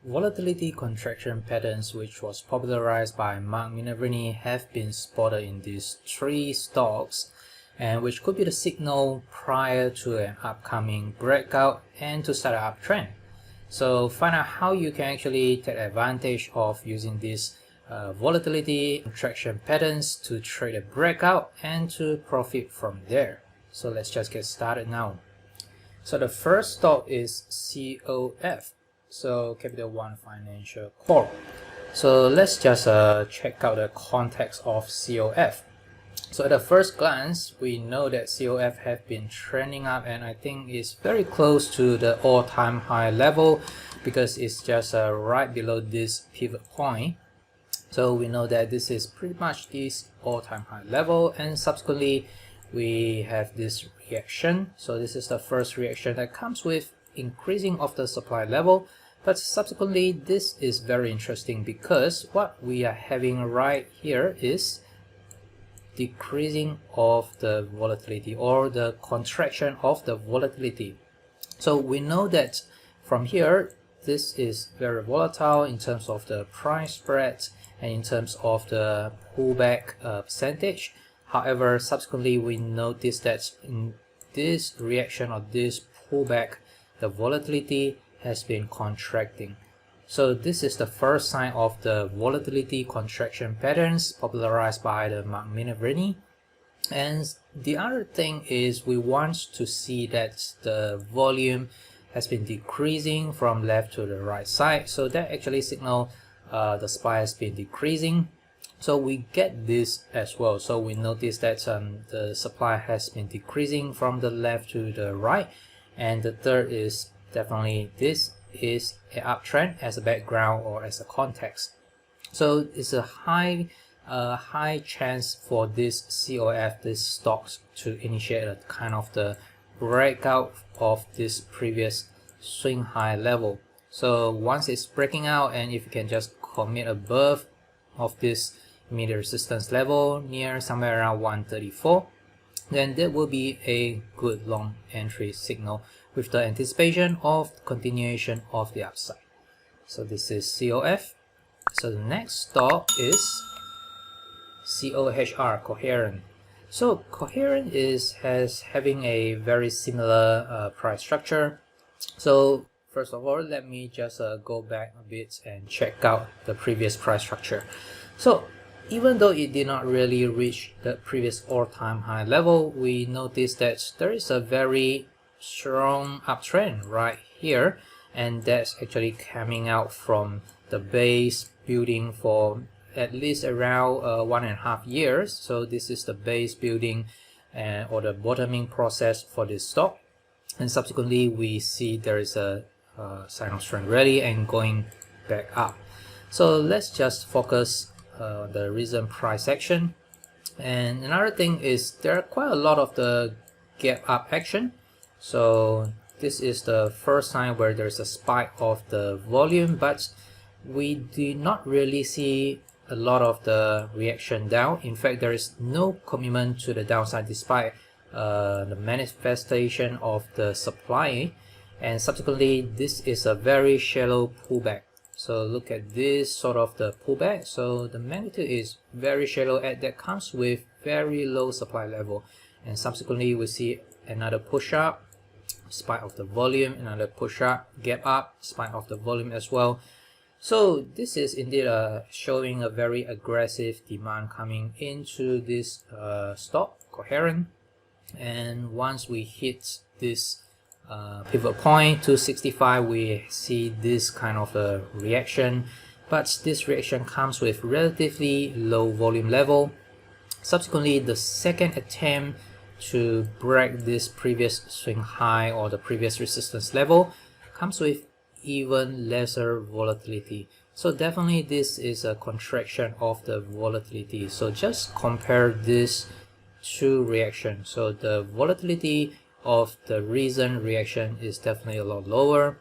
Volatility contraction patterns, which was popularized by Minervini, have been spotted in these three stocks, and which could be the signal prior to an upcoming breakout and to start an uptrend. So find out how you can actually take advantage of using these volatility contraction patterns to trade a breakout and to profit from there. So let's just get started now. So the first stock is COF, so Capital One Financial Corp. So let's just check out the context of COF. So at the first glance, we know that COF have been trending up, and I think it's very close to the all-time high level because it's just right below this pivot point. So we know that this is pretty much this all-time high level, and subsequently we have this reaction. So this is the first reaction that comes with increasing of the supply level, but subsequently this is very interesting because what we are having right here is decreasing of the volatility or the contraction of the volatility. So we know that from here this is very volatile in terms of the price spread and in terms of the pullback percentage. However, subsequently we notice that in this reaction or this pullback, the volatility has been contracting. So this is the first sign of the volatility contraction patterns popularized by the Minervini. And the other thing is we want to see that the volume has been decreasing from left to the right side. So that actually signal the supply has been decreasing. So we get this as well. So we notice that the supply has been decreasing from the left to the right. And the third is definitely this is an uptrend as a background or as a context. So it's a high chance for this COF, this stocks, to initiate a kind of the breakout of this previous swing high level. So once it's breaking out, and if you can just commit above of this immediate resistance level near somewhere around 134, then that will be a good long entry signal with the anticipation of continuation of the upside. So this is COF. So the next stock is COHR, Coherent. So Coherent has having a very similar price structure. So first of all, let me just go back a bit and check out the previous price structure. So even though it did not really reach the previous all-time high level, we notice that there is a very strong uptrend right here, and that's actually coming out from the base building for at least around 1.5 years. So this is the base building or the bottoming process for this stock, and subsequently we see there is a sign of strength rally and going back up. So let's just focus the recent price action. And another thing is there are quite a lot of the gap up action. So this is the first time where there's a spike of the volume, but we do not really see a lot of the reaction down. In fact, there is no commitment to the downside despite the manifestation of the supply, and subsequently this is a very shallow pullback. So look at this sort of the pullback. So the magnitude is very shallow, and that comes with very low supply level, and subsequently we see another push up, spike of the volume, another push up, gap up, spike of the volume as well. So this is indeed showing a very aggressive demand coming into this stock, Coherent. And once we hit this pivot point 265, we see this kind of a reaction, but this reaction comes with relatively low volume level. Subsequently, the second attempt to break this previous swing high or the previous resistance level comes with even lesser volatility. So definitely this is a contraction of the volatility. So just compare this two reactions. So the volatility of the recent reaction is definitely a lot lower.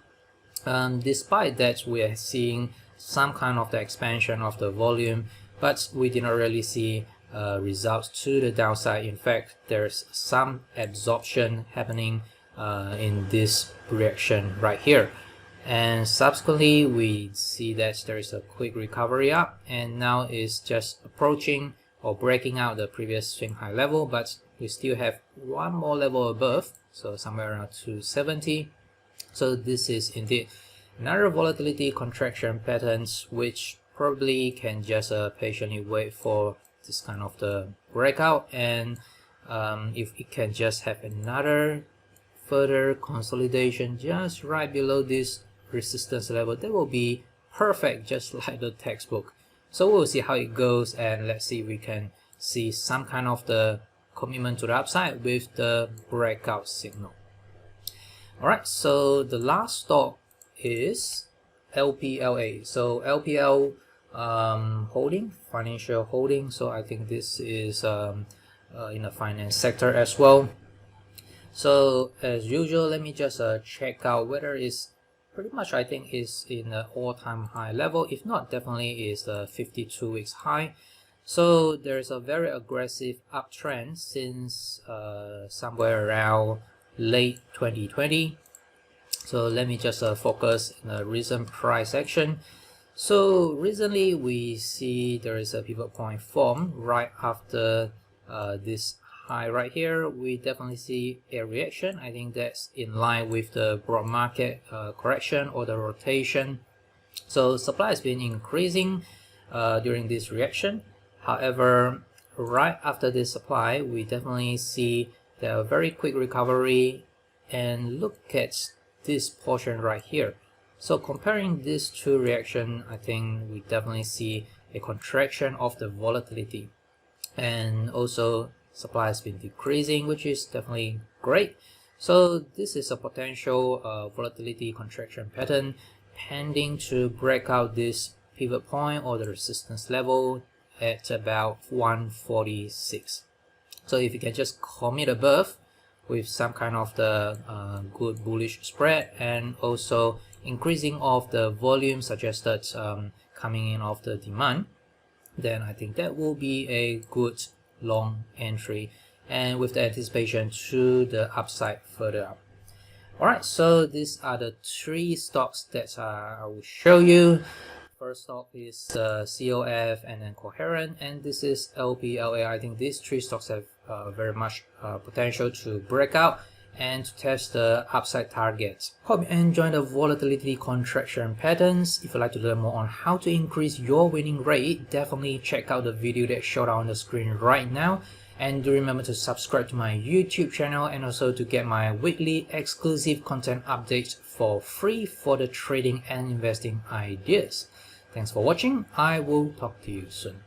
Despite that, we are seeing some kind of the expansion of the volume, but we did not really see results to the downside. In fact, there's some absorption happening in this reaction right here. and subsequently we see that there is a quick recovery up, and now it's just approaching or breaking out the previous swing high level, but we still have one more level above, so somewhere around 270. So this is indeed another volatility contraction patterns, which probably can just patiently wait for this kind of the breakout, and if it can just have another further consolidation just right below this resistance level, that will be perfect, just like the textbook. So we'll see how it goes, and let's see if we can see some kind of the commitment to the upside with the breakout signal. Alright, so the last stock is LPLA. So LPL holding, financial holding. So I think this is in the finance sector as well. So as usual, let me just check out whether it's pretty much, I think is in the all-time high level. If not, definitely is the 52 weeks high. So there's a very aggressive uptrend since somewhere around late 2020. So let me just focus on the recent price action. So recently we see there is a pivot point formed right after this high right here. We definitely see a reaction. I think that's in line with the broad market correction or the rotation. So supply has been increasing during this reaction. However, right after this supply, we definitely see the very quick recovery, and look at this portion right here. So comparing these two reactions, I think we definitely see a contraction of the volatility, and also supply has been decreasing, which is definitely great. So this is a potential volatility contraction pattern pending to break out this pivot point or the resistance level at about 146. So if you can just commit above with some kind of the good bullish spread, and also increasing of the volume suggested coming in of the demand, then I think that will be a good long entry, and with the anticipation to the upside further up. Alright, so these are the three stocks that I will show you. First stock is COF, and then COHERENT, and this is LPLA. I think these three stocks have very much potential to break out and to test the upside targets. Hope you enjoy the volatility contraction patterns. If you'd like to learn more on how to increase your winning rate, definitely check out the video that's showed on the screen right now. And do remember to subscribe to my YouTube channel, and also to get my weekly exclusive content updates for free for the trading and investing ideas. Thanks for watching. I will talk to you soon.